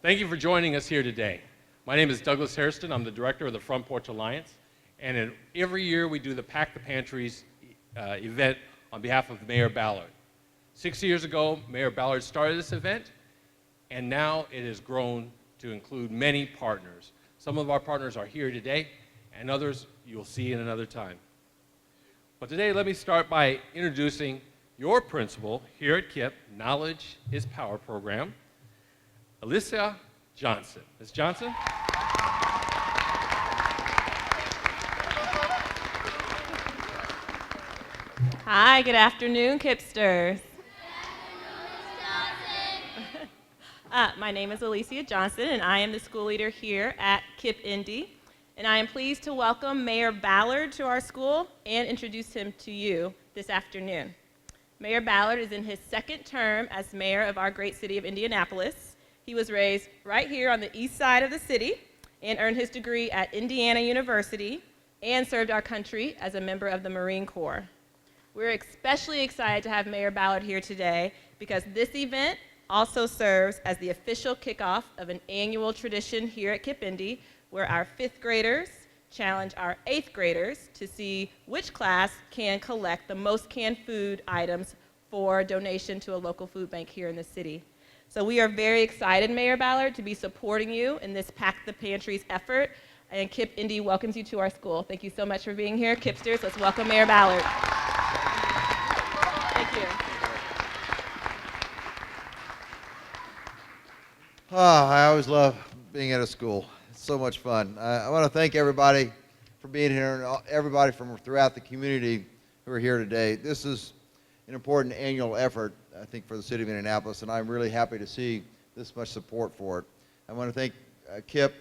Thank you for joining us here today. My name is Douglas Hairston. I'm the director of the Front Porch Alliance. And every year we do the Pack the Pantries event on behalf of Mayor Ballard. 6 years ago, Mayor Ballard started this event, and now it has grown to include many partners. Some of our partners are here today, and others you'll see in another time. But today, let me start by introducing your principal here at KIPP, Knowledge is Power program, Alyssa Johnson. Ms. Johnson? Hi, good afternoon, KIPPsters. My name is Alicia Johnson, and I am the school leader here at KIPP Indy. And I am pleased to welcome Mayor Ballard to our school and introduce him to you this afternoon. Mayor Ballard is in his second term as mayor of our great city of Indianapolis. He was raised right here on the east side of the city and earned his degree at Indiana University and served our country as a member of the Marine Corps. We're especially excited to have Mayor Ballard here today because this event also serves as the official kickoff of an annual tradition here at KIPP Indy, where our 5th graders challenge our 8th graders to see which class can collect the most canned food items for donation to a local food bank here in the city. So we are very excited, Mayor Ballard, to be supporting you in this Pack the Pantries effort, and KIPP Indy welcomes you to our school. Thank you so much for being here. KIPPsters, let's welcome Mayor Ballard. Thank you. I always love being at a school. It's so much fun. I want to thank everybody for being here and everybody from throughout the community who are here today. This is an important annual effort, I think, for the city of Indianapolis, and I'm really happy to see this much support for it. I want to thank KIPP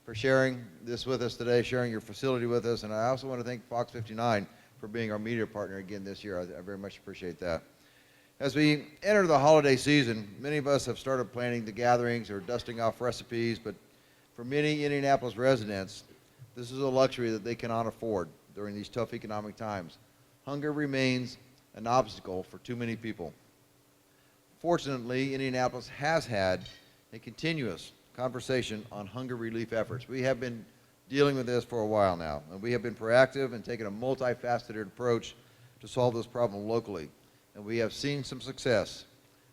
for sharing this with us today, sharing your facility with us, and I also want to thank Fox 59 for being our media partner again this year. I very much appreciate that. As we enter the holiday season, many of us have started planning the gatherings or dusting off recipes, but for many Indianapolis residents, this is a luxury that they cannot afford during these tough economic times. Hunger remains an obstacle for too many people. Fortunately, Indianapolis has had a continuous conversation on hunger relief efforts. We have been dealing with this for a while now, and we have been proactive and taken a multifaceted approach to solve this problem locally. And we have seen some success,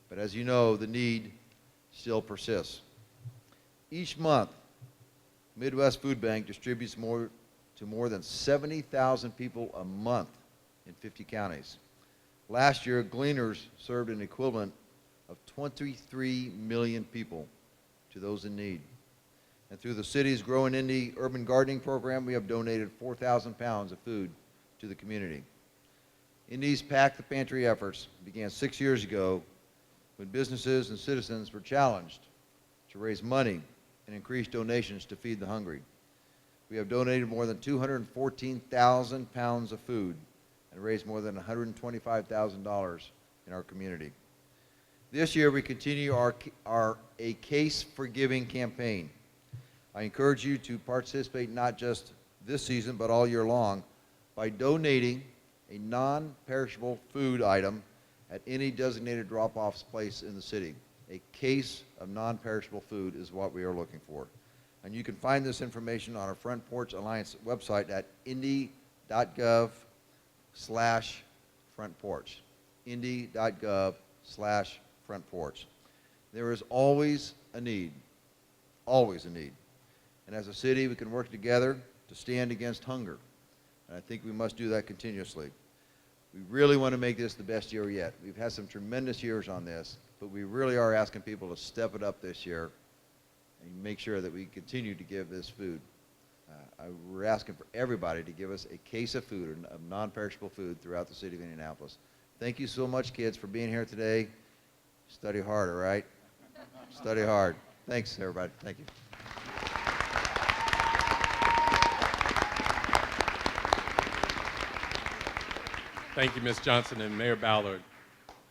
but as you know, the need still persists. Each month, Midwest Food Bank distributes to more than 70,000 people a month in 50 counties. Last year, Gleaners served an equivalent of 23 million people to those in need. And through the city's Grow in Indy urban gardening program, we have donated 4,000 pounds of food to the community. Indy's Pack the Pantry efforts began 6 years ago when businesses and citizens were challenged to raise money and increase donations to feed the hungry. We have donated more than 214,000 pounds of food and raised more than $125,000 in our community. This year we continue our A Case for Giving campaign. I encourage you to participate not just this season but all year long by donating a non-perishable food item at any designated drop-off place in the city. A case of non-perishable food is what we are looking for. And you can find this information on our Front Porch Alliance website at indy.gov/frontporch. indy.gov/frontporch. There is always a need. Always a need. And as a city, we can work together to stand against hunger. And I think we must do that continuously. We really want to make this the best year yet. We've had some tremendous years on this, but we really are asking people to step it up this year and make sure that we continue to give this food. We're asking for everybody to give us a case of food, of non-perishable food throughout the city of Indianapolis. Thank you so much, kids, for being here today. Study hard, all right? Study hard. Thanks, everybody. Thank you. Thank you, Ms. Johnson and Mayor Ballard.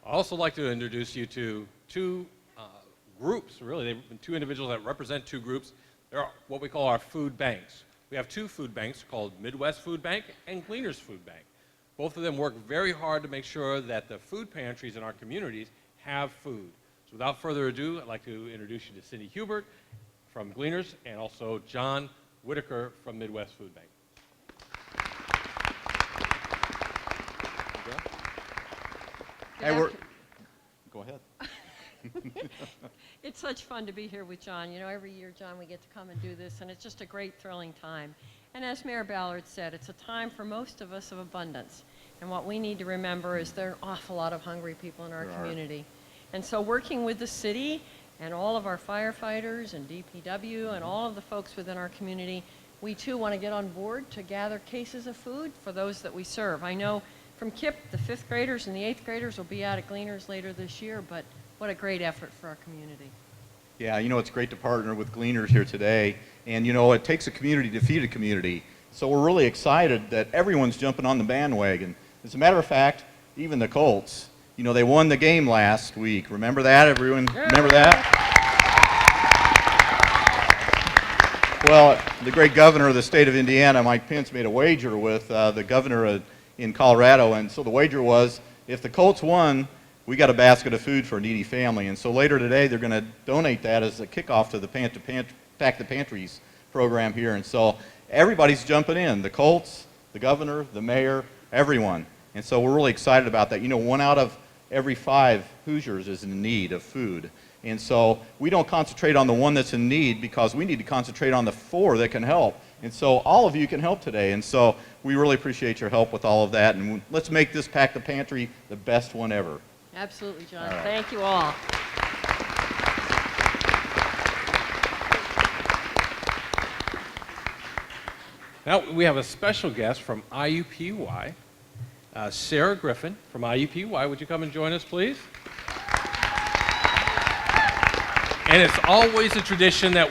I'd also like to introduce you to two groups, really. They're two individuals that represent two groups. They're what we call our food banks. We have two food banks called Midwest Food Bank and Gleaners Food Bank. Both of them work very hard to make sure that the food pantries in our communities have food. So without further ado, I'd like to introduce you to Cindy Hubert from Gleaners and also John Whitaker from Midwest Food Bank. Hey, go ahead. It's such fun to be here with John. You know, every year, John, we get to come and do this, and it's just a great, thrilling time. And as Mayor Ballard said, it's a time for most of us of abundance. And what we need to remember is there are an awful lot of hungry people in our community. And so working with the city and all of our firefighters and DPW and all of the folks within our community, we too want to get on board to gather cases of food for those that we serve. I know from KIP, the 5th graders and the 8th graders will be out at Gleaners later this year, but what a great effort for our community. Yeah, you know, it's great to partner with Gleaners here today. And, you know, it takes a community to feed a community. So we're really excited that everyone's jumping on the bandwagon. As a matter of fact, even the Colts, you know, they won the game last week. Remember that, everyone? Remember that? Well, the great governor of the state of Indiana, Mike Pence, made a wager with the governor in Colorado. And so the wager was, if the Colts won, we got a basket of food for a needy family. And so later today, they're going to donate that as a kickoff to the Pack the Pantries program here. And so everybody's jumping in, the Colts, the governor, the mayor, everyone. And so we're really excited about that. You know, 1 out of every 5 Hoosiers is in need of food. And so we don't concentrate on the one that's in need because we need to concentrate on the 4 that can help. And so all of you can help today. And so we really appreciate your help with all of that. And let's make this Pack the Pantry the best one ever. Absolutely, John. All right. Thank you all. Now we have a special guest from IUPUI, Sarah Griffin from IUPUI. Would you come and join us, please? And it's always a tradition that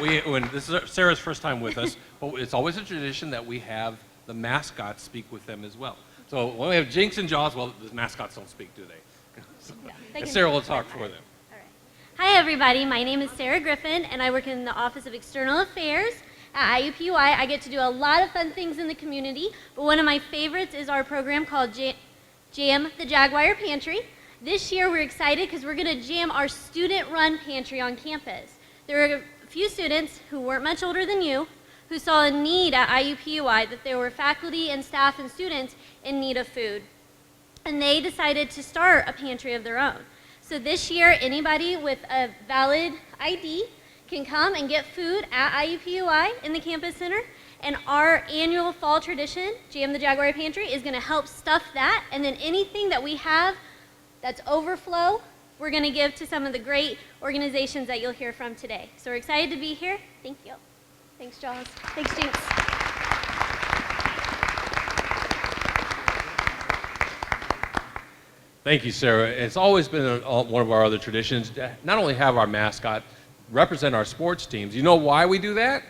this is Sarah's first time with us, but it's always a tradition that we have the mascots speak with them as well. So when we have Jinx and Jaws, well, the mascots don't speak, do they? And Sarah will talk for them. All right. Hi, everybody. My name is Sarah Griffin, and I work in the Office of External Affairs at IUPUI. I get to do a lot of fun things in the community, but one of my favorites is our program called Jam the Jaguar Pantry. This year, we're excited because we're going to jam our student-run pantry on campus. There are a few students who weren't much older than you who saw a need at IUPUI that there were faculty and staff and students in need of food. And they decided to start a pantry of their own. So this year, anybody with a valid ID can come and get food at IUPUI in the campus center. And our annual fall tradition, Jam the Jaguar Pantry, is going to help stuff that. And then anything that we have that's overflow, we're going to give to some of the great organizations that you'll hear from today. So we're excited to be here. Thank you. Thanks, Jaws. Thanks, Jinx. Thank you, Sarah. It's always been one of our other traditions to not only have our mascot represent our sports teams. You know why we do that?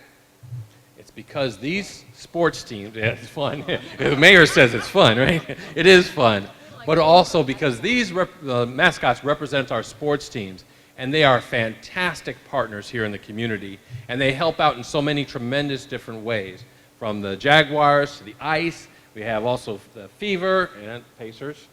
It's because these sports teams, yeah, it's fun. The mayor says it's fun, right? It is fun. But also because these mascots represent our sports teams, and they are fantastic partners here in the community, and they help out in so many tremendous different ways, from the Jaguars to the Ice. We have also the Fever and Pacers.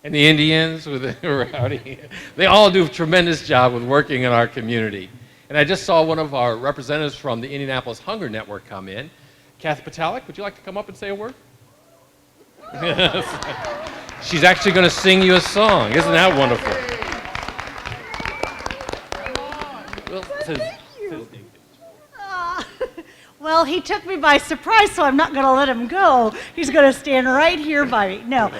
And the Indians with the Rowdy. They all do a tremendous job with working in our community. And I just saw one of our representatives from the Indianapolis Hunger Network come in. Kathy Patalik, would you like to come up and say a word? She's actually going to sing you a song. Isn't that wonderful? Well, he took me by surprise, so I'm not going to let him go. He's going to stand right here by me. No,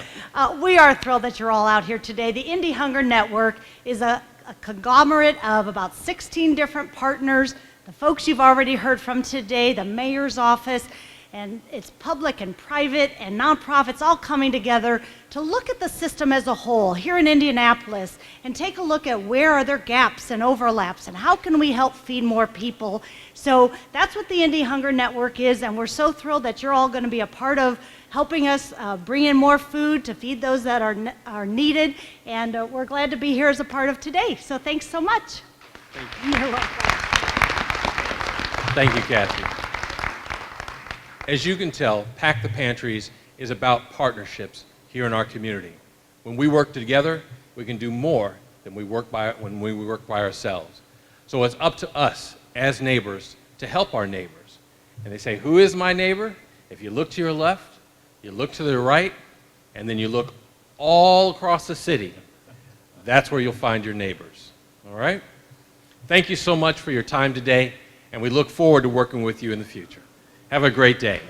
we are thrilled that you're all out here today. The Indy Hunger Network is a conglomerate of about 16 different partners. The folks you've already heard from today, the mayor's office, and it's public and private and nonprofits all coming together to look at the system as a whole here in Indianapolis and take a look at where are there gaps and overlaps and how can we help feed more people. So that's what the Indy Hunger Network is, and we're so thrilled that you're all going to be a part of helping us bring in more food to feed those that are needed, and we're glad to be here as a part of today. So thanks so much. Thank you. You're welcome. Thank you, Kathy. As you can tell, Pack the Pantries is about partnerships here in our community. When we work together, we can do more than when we work by ourselves. So it's up to us as neighbors to help our neighbors. And they say, who is my neighbor? If you look to your left, you look to the right, and then you look all across the city, that's where you'll find your neighbors. All right? Thank you so much for your time today, and we look forward to working with you in the future. Have a great day.